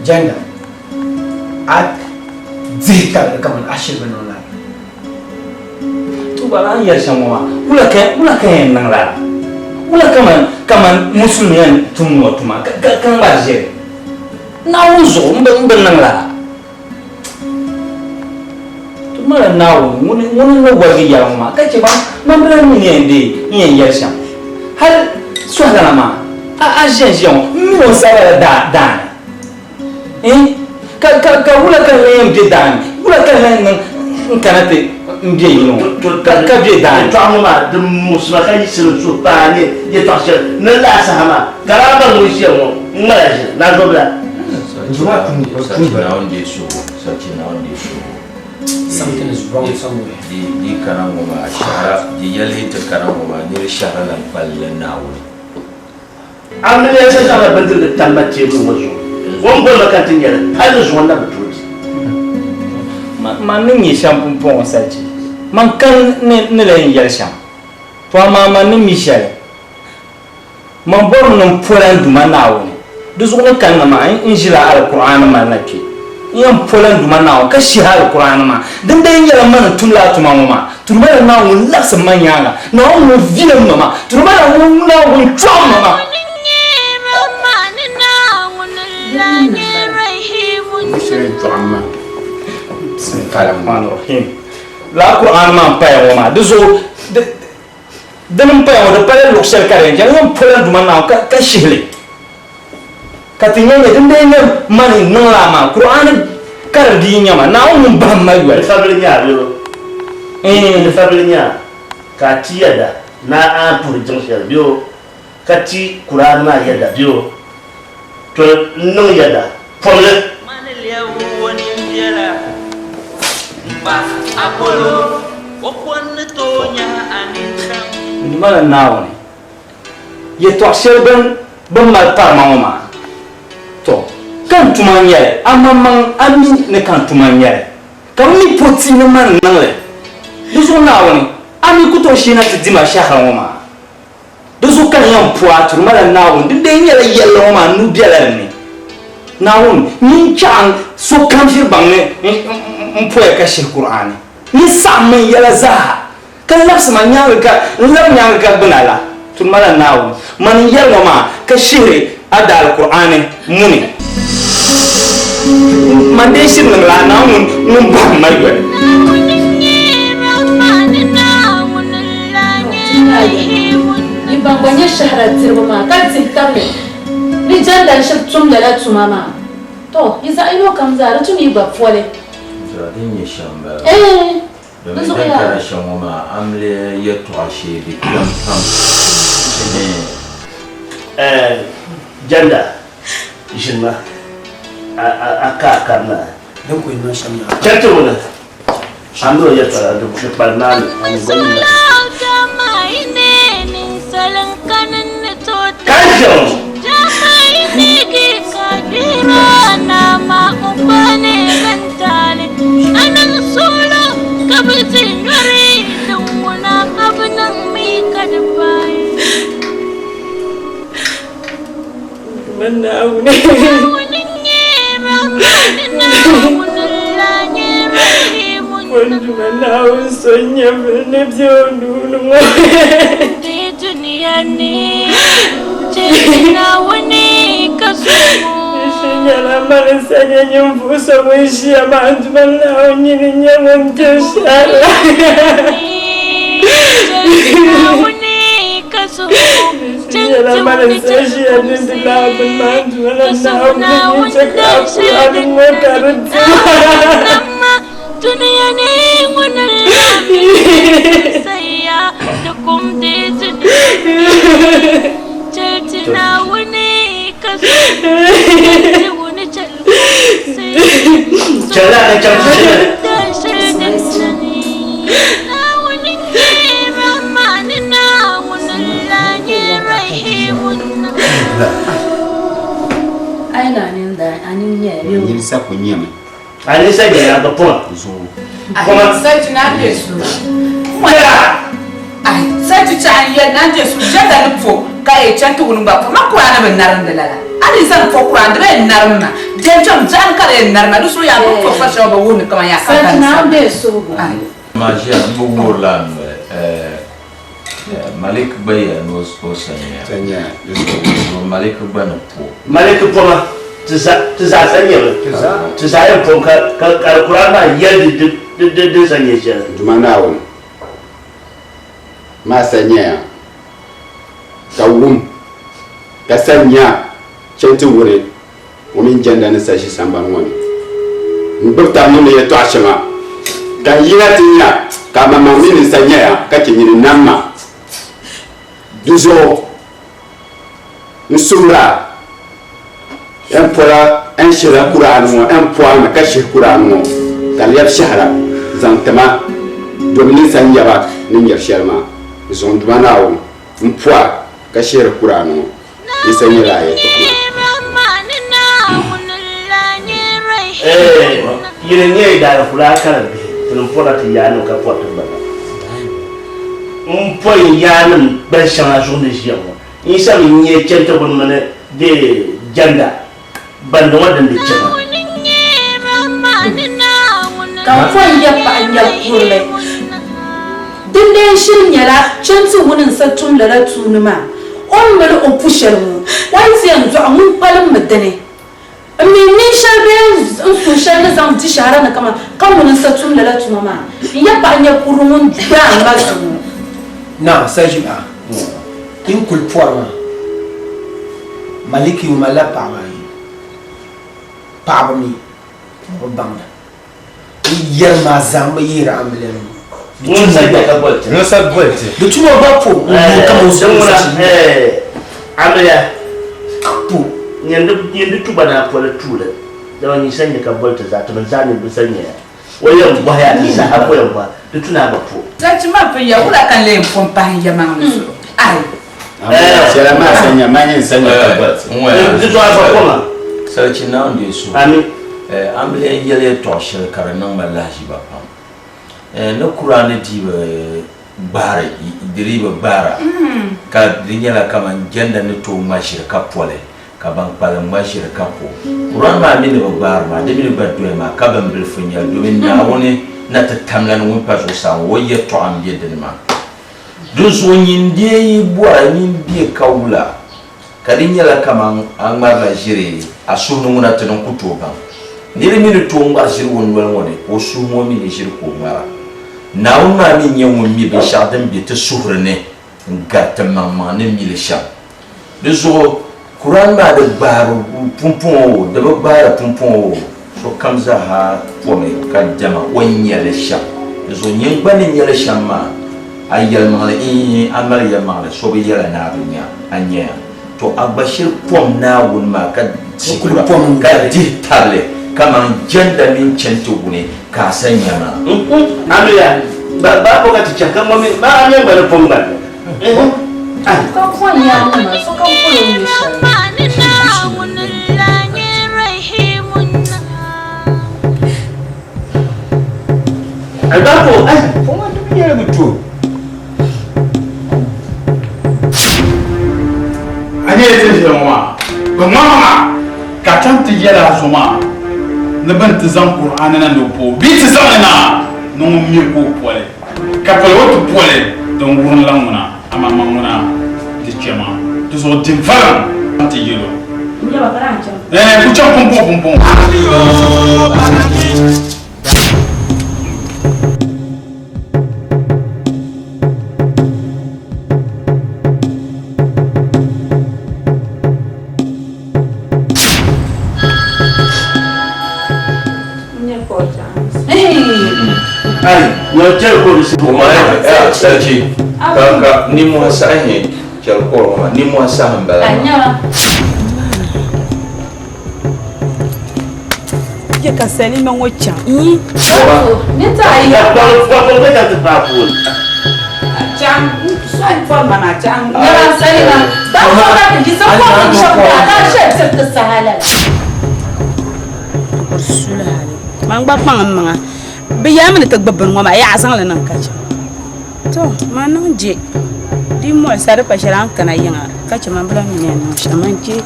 janda at zita kaman ashir ben wala to bala yar shamwa kula kan nan la kula kaman musulmiyan tun watuma kan ba je na wuzo mban nan la to mara nawo wani no wagi ya ma kace ba man bala ni ne yin yar sham har so da ma a jejon mi o sala da ka wula kan yin bidan wula kan nan kanate mbe yino ka be dan to amma da musma kai sun su ba ne ya to shi na la sama garaba mu shi mu mala shi na zo da Something is wrong somewhere. Di karangoma shara di yale ta karangoma ni shara lan ballan nawo amma ne sai ka bandir da tambace mu wazo won go makatin yara har zuwa na bututi man ni shampoo pon sachi man kan ne la yin sham to ma man ni michel man bor non polan duma nawo du zuwa kan ma in jira alquran ma na ke yan polan duma nawo ka shi alquran ma dan da yin yara man tula tuma ma turma na won lasa manyanga na won vile mama turma na won trauma ma la Quran man pa ma duzo dan pa da pare luxel kare kan yon polan duma na ka shihle ka tinya ne dan dai man no la ma Quran kar di nyama na on ba ma yo fabrinya yo fabrinya ka tiyada na an pour jonction bio ka ti Quran na yada bio to no yada problem Apollo, wakwan to nya anitang. Ni mana nawo ni? Ye to shelben ban mal par mama. To, kan tumanya amamang ami ne kan tumanya. Kam ni poti ne man nangle. Duzo nawo ni, ami kuto shina tidima shaka mama. Duzo kan yam puatu mala nawo, de nyela yello mama nu biala ni. Nawo ni chang so kan fir bangne mpoya ka shir Qur'ani. Ni samme yala za kan nafs man nyanga ka bunala tun mala nawo man yalwa ma ka shiri adal Qur'ani muni man de shir la nawo mun ba mayo ni bangwanya shahara tirba ka tsitamne ni janda shir tumda la tumama to iza ino kamza rutumi ba fole Radin ya shamba. Da so ya. Kara shamba amle ya tuashe bi kan kan. Janda jinma aka karna dan ko ino shamba. Tanto wala. Ando ya tara da ku barnan an gani. Kama ine nin salan kanan to. Kanjo. Kama ine ke kabira na ma ubane kantale. Anan solo kabitin gari dunguna abnang mi kadbai. Mana awne. Quando manau sonha ne biondo no di dunia ni cina wani kasumu Sinyala malasanya nyumbusa mwishi abantu manau nyini nyamunteshara cina wani kasumu Sinyala malasanya nyindila abantu manau nyini chakapu alimwekarutu dunia ni ngunala saya dukum di cina wani kasumu wani Chala ka chamsi. Aina ninda aninya yo. Yinsa kunyama. Ali sa ya to pon. Kuma sai tuna da su. Mara. Ai, sai tu ta ya nan da su jada ni fo. Kai can tu gun ba kuma Qur'ana ban naran da lala. Ali san fo Qur'an da naran na. Den jam jan kare naran da su ya ko fa sha ba woni kama ya Sai kan. na be so. Ai. Magia bugulan Malik Bayan was Osanya. Malik Bayan po. Malik poma tsa sanya tsa ya pom ka Qur'ana yadi de sanya shi. Dumanawo. Masanya. Kawum. Kasanya. Chentu wure. Wumi janda na sashi samban wani. Mbukta mun ya to ashama. Kan yina tinya. kama mamini sanya kake nyini namma duzo nsumra empola enshira Qur'an mo empola kashi Qur'an mo kaliyab shahra zantama domini sanya ba ninjar sharma zondwana won empola kashi Qur'an mo isanya la yeto yine nyei dara fula kala be tun fora ti yanu ka porto ba poy yanum ban shama journée jiamo ni sami nye cento bon mane de janda bando wadan de chama kan fon ya pa nya kule dinde shin yara chantu wunin satun da tunuma on mele o pusher mu wai sai yanzu amun palin madane ni shabe su shabe zan ti shara na kama kan wunin satun da tunuma ya pa nya kurun da masu na sajima in kulporma maliki umala pawami o banda yerma zamba yira amlen non sai ka bolte non sa bolte de tu va po comme ça amaya po nyende tuba na pola tula da wani sanya ka bolte za ta manzani bi sanya wayan baya ni sa akoyan ba da tuna ba po Zati ma pe ya wala kan le pon pa ya ma so ai c'est la masse sanya manye sanya ka bolte du to aba koma sarki na onde so ami amle yele to shir karanan wallahi ba pam na Qur'ani diba bara diriba bara ka dinyala kama jenda ne to mashir ka pole ka ban pala mashir ka po Qur'an ma min ba bara ma de min ba do ma ka ban bil funya do min na woni na ta tamlan won pa so sa woye to am de ma do so nyinde bora min bi kawula ka dinyala kama an marla jire asunu muna tanon kuto ba ni min to ngwa jir won woni o su mo min jir ko mara na uma min yan mi be shadan bi ta suhrne gatta mamma ne mi le sha de zo Qur'an ma da baro pumpon da bara pumpon so kamza ha pome ka jama wonya le sha de zo nyen bani nyele sha ma ayal ma le amal ya ma le so be yala na dunya anya to abashir pom na won ma ka sikura pom ka ditale kama jenda min cento gune ka sanya na amiya ba ko ka tichaka mo mi ba anya ba pom ba kan fon ya ma so kan fon ni sha Albapo poma to yele mutu ane te jama ko mama ka tanti yela soma ne ban te zan Qur'an na no po bi te zan na no mi ko pole ka pole wotu pole don wurun languna ama manguna de chema to so dim fara tanti yelo ya ba kan cha ku cha pom pom yo te ko si ko ma sarki ka ni mo sahi kel ko ma ni mo sahan bala anya ke ka sani man waccan ni ta yi ko be ka ta ba ko chan sai for mana chan ya sani na ba ko ka ji so ko ki shakka ta she ta sahala ursula hali man gba pang manga be yam ne ta gbabban wa ma ya san la nan kacha to man non je di mo sare pa sharan kana yinga kacha man bla mi ne shaman je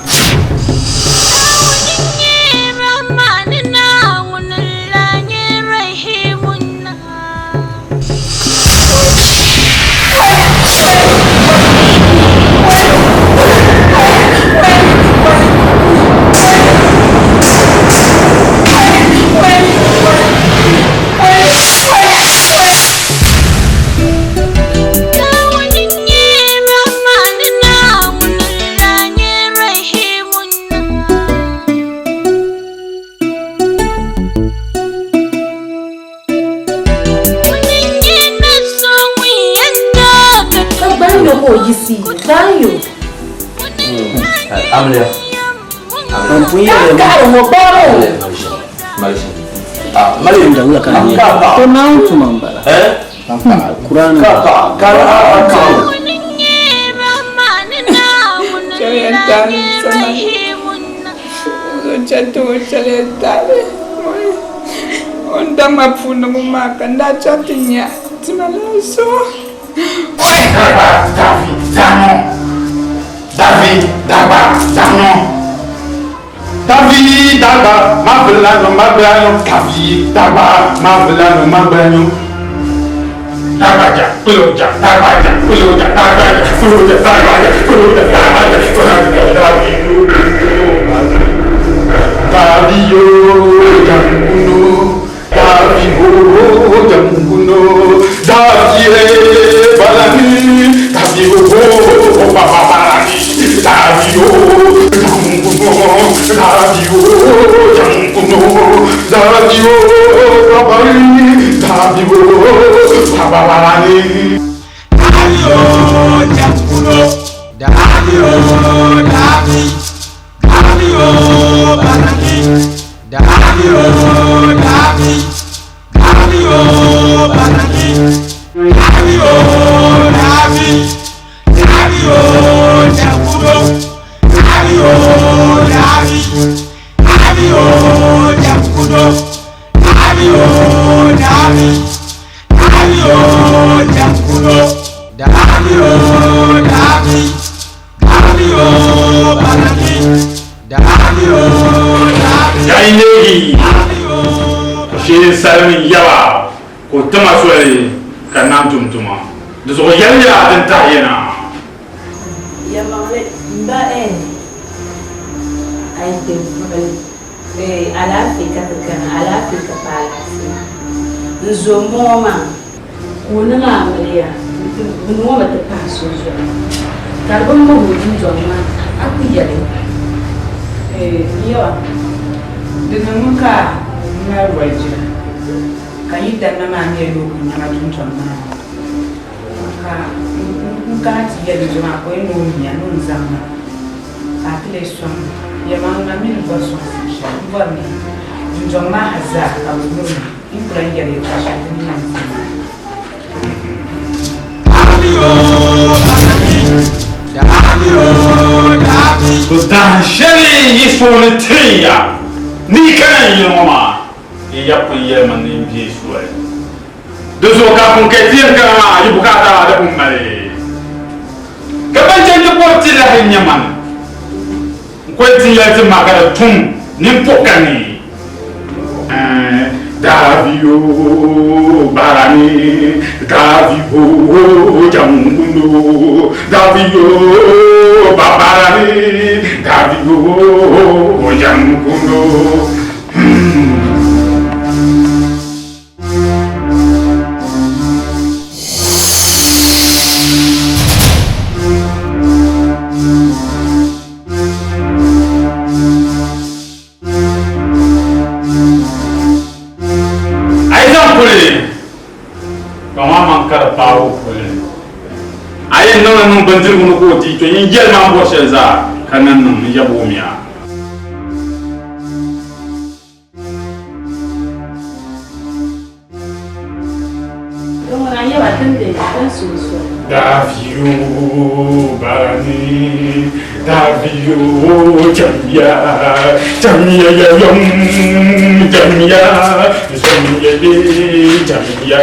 yisi dayo Amlia. Karo mo baro. Malaysia. Malaysia ndio ula kana. Tuna mtu mambara. Qur'an. Undang mapfuna mumaka ndachatinya timalaso David, Mabelano, David, Mabelano. Tabaja, Puloja, Salmi yawa ko tama soye kanam tumtuma do so yalla den tayena ya mangale mba ay te ala fika pala nzo moma wona ngaleya nwo mate paso zo karbon mo nzo ma akuyale yawa dinumuka na waje kayi da na ma ne lo kun na tuntun na ka ti ya de ma ko no nya no nzama ka tele son ya ma na min ko son sha ba ni njong ma haza ka wo ni kula ya de ka sha ni na Dan shari yifone triya ni kana yoma ya kuye mani bi suwe dozo ka kun ke tier kana yi bukata da ummare ka ban je ko tilla hin yaman ko tilla ti magara tum nim pokani Davio barani Davio jamundo Davio babarani Davio jamundo ayen non non bandir ko ko ti to yin jel ma bo shelza kanan non yabo miya don ran yawa tande dan su Davio barani Davio jamia ya yom jamia jamia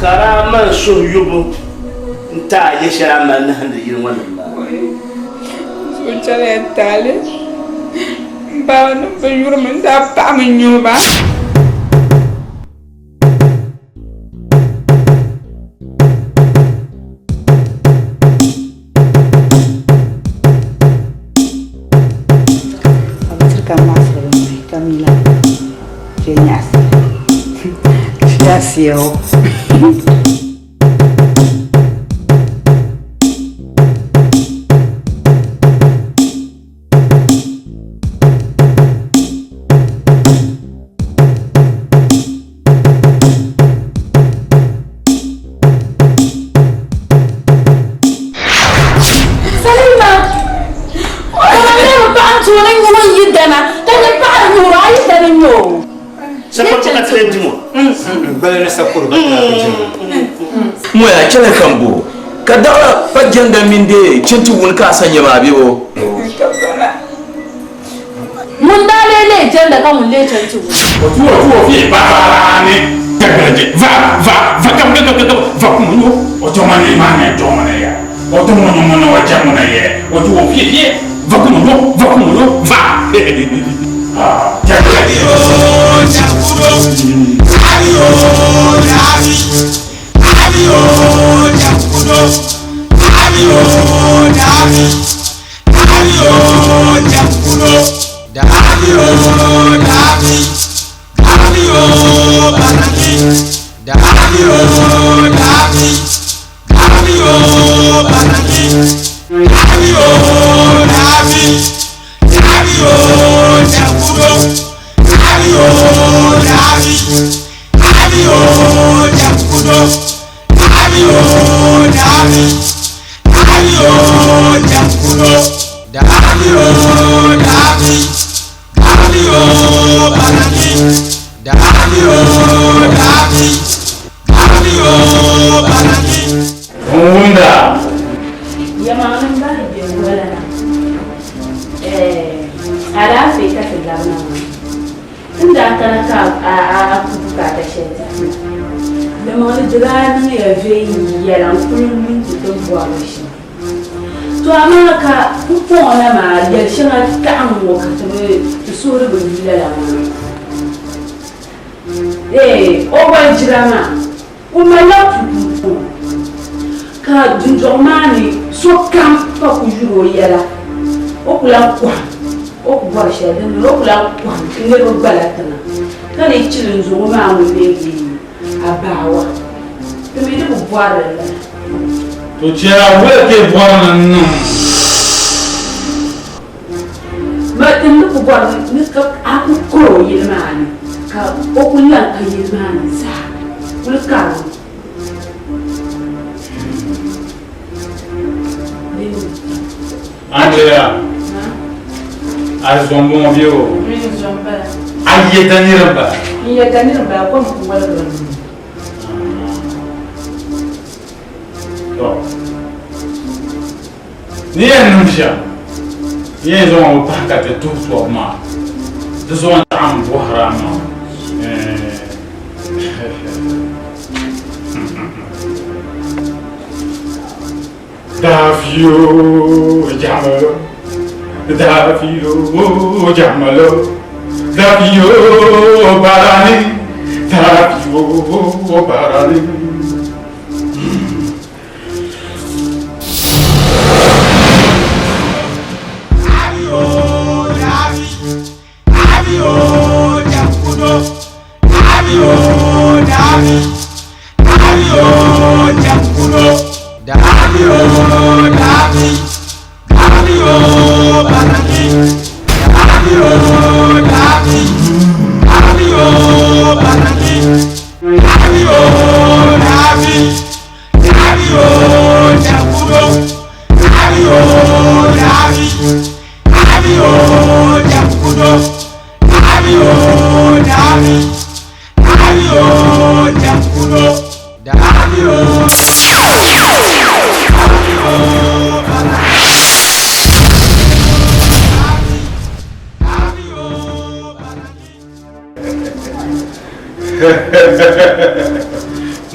karaman so yubu nta ya shara man handa yin wannan ba so chale tale ba no be yurman da pa min yoba Camila Gracias. Sapor ka tele dimo. Bala sapor ka dimo. Moya kele kambo. Kada pa janga minde chintu won ka sanya ba biwo. Mun dalele janda ka mun le chintu. Tuo fi barani. Va va kumuno. Otomani mane tomana ya. Otomono wajamona ye. Otuo fi va kumuno va. Ah, ka junjomani so kam pa ku juro yala o kula kwa o ku ba shedin o kula kwa ne ro balatana kale chilin zo ma mu begi abawa to me ne ku bwara la to chia we ke bwara nan ma tin ku bwara ni ka aku ko yilmani ka o kula ka yilmani sa kula ka Andrea, a zombon bio. Aye taniramba. Iya taniramba ko mu wala do. To. Ni annusha. Ye zo ma paka te tu so ma. De zo am buhrama. Davio Jamalo, Davio Jamalo, Davio Barani, Davio Barani.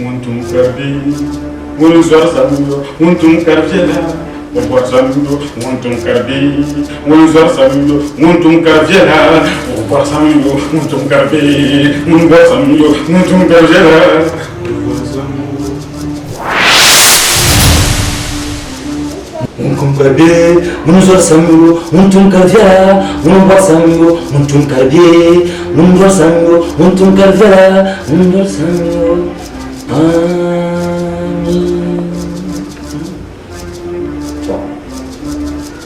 Untum karbi, unzor samuyo, untum karjela, ubor samuyo, untum karbi, unzor samuyo, untum karjela, ubor samuyo, untum karbi, unzor samuyo, untum karjela. Untum karbi, unzor samuyo, untum karjela, ubor samuyo, untum karbi, unzor samuyo, untum karjela, unzor samuyo. Amin.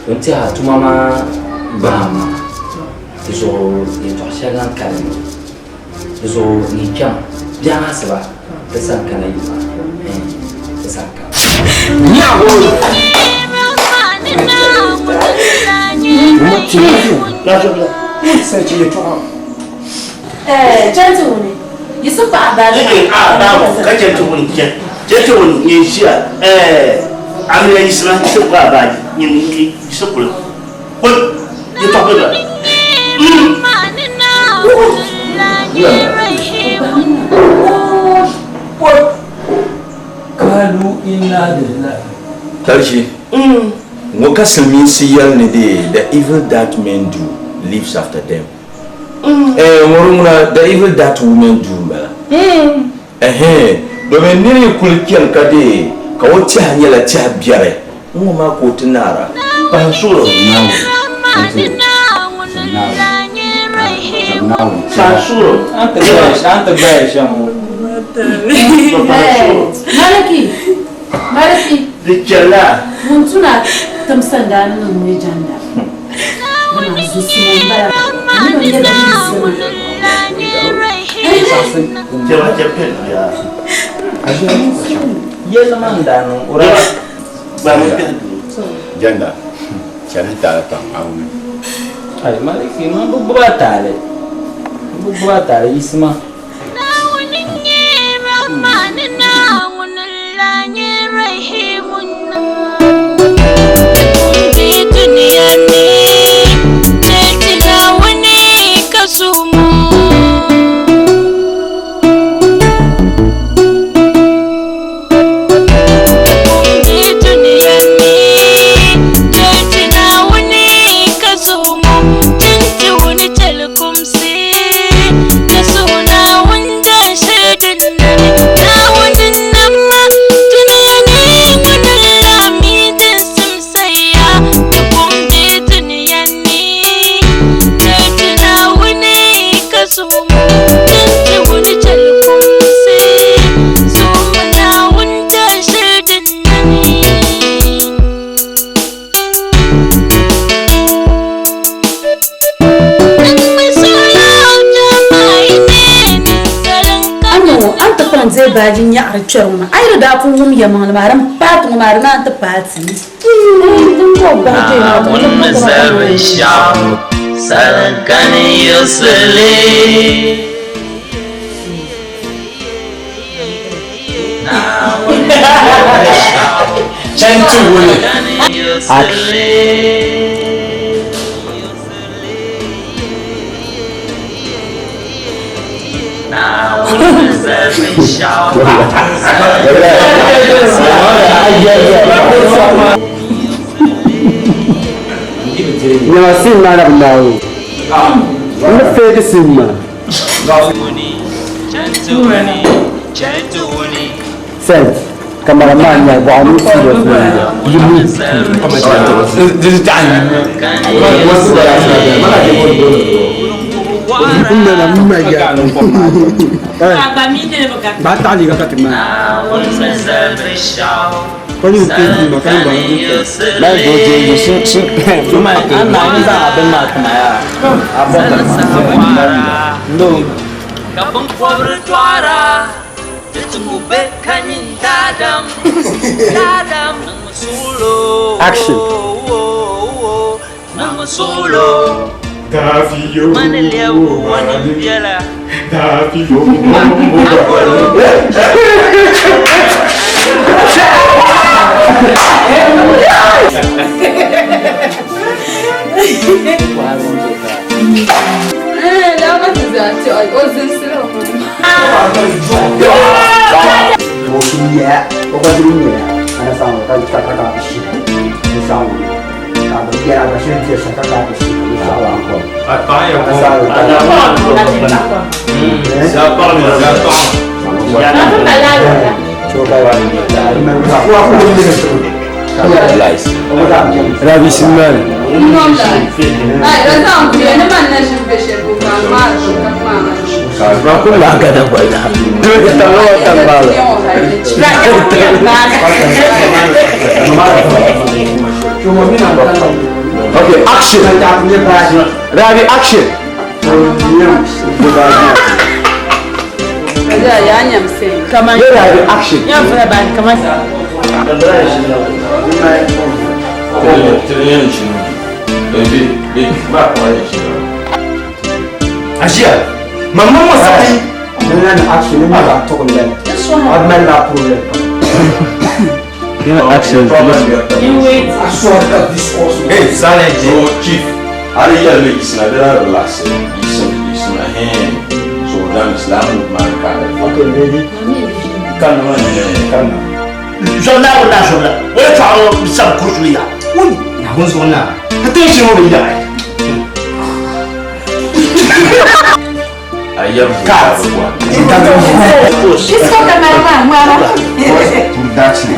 Unti hatu mama bama. Izo itu asyalan kali. Izo nikam. Jangan sebab kesan kali ima. Kesan kali. Nyawa. Gentleman, you so bad. Gentleman, you share. I'm going to say, Baba, you so good. What you talk about? What? Kalu inna lillahi. Tarshi. Ngoka semisi yal ni the evil that men do lives after them. Morungna the evil that women do mbala. Domin nini kulkiyan kade ka wati hanyala ta biyare. Ngoma ko tinara. Ba suro nawo. Sansuro. Anta gaya Malaki. Dijala. Muntuna tamsangana no mejanda. Muna zusi mbara. Jela jepen ya. Yela mandano ora ba mo pen. Janda. Chani tala tam awu. Ai malaki ma buba tale isma. Bajin ya archurma ai da fu mum ya man maran pat mu marna ta pati dum ko ba te na mun sabin sham sarkan yusli Não, assim nada não. Não fez assim, mano. Certo. Cameraman ya ba mu serious Action. Davio, Okay, action. Ravi, action. Come on. Ravi, action. Asia. Maman moi ça dit. Maintenant action ne va pas tourner. On met la problème. Action. Hey, Sane Chief. Ali ya le isna dela relax. Isna so dan Islam man ka. Okay, ready. Kana. Jona wala jona. Wala fa sa kushliya. Oui, na hunzo na. Attention wo ya. Ayam ka. Qu'est-ce qu'on t'a mal moi? Pour d'action.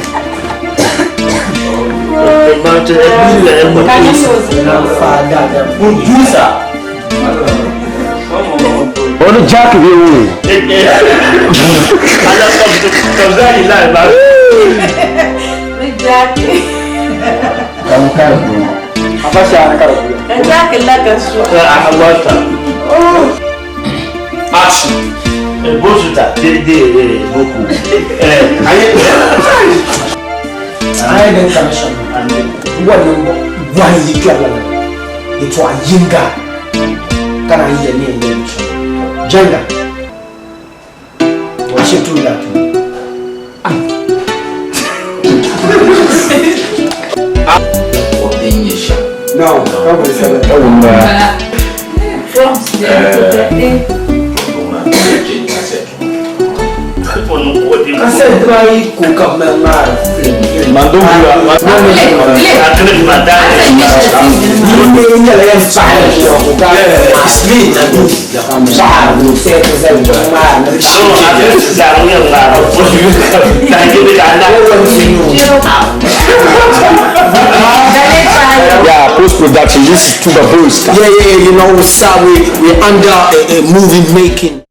On est Jack Vieux. Action. Bozuta, beaucoup. I am commission. One you travel. It was Jinga. Can I hear me? Jenga. What you do that? No, Yeah, post-production, this is Tuba Boost. Yeah, you know, we under a movie making.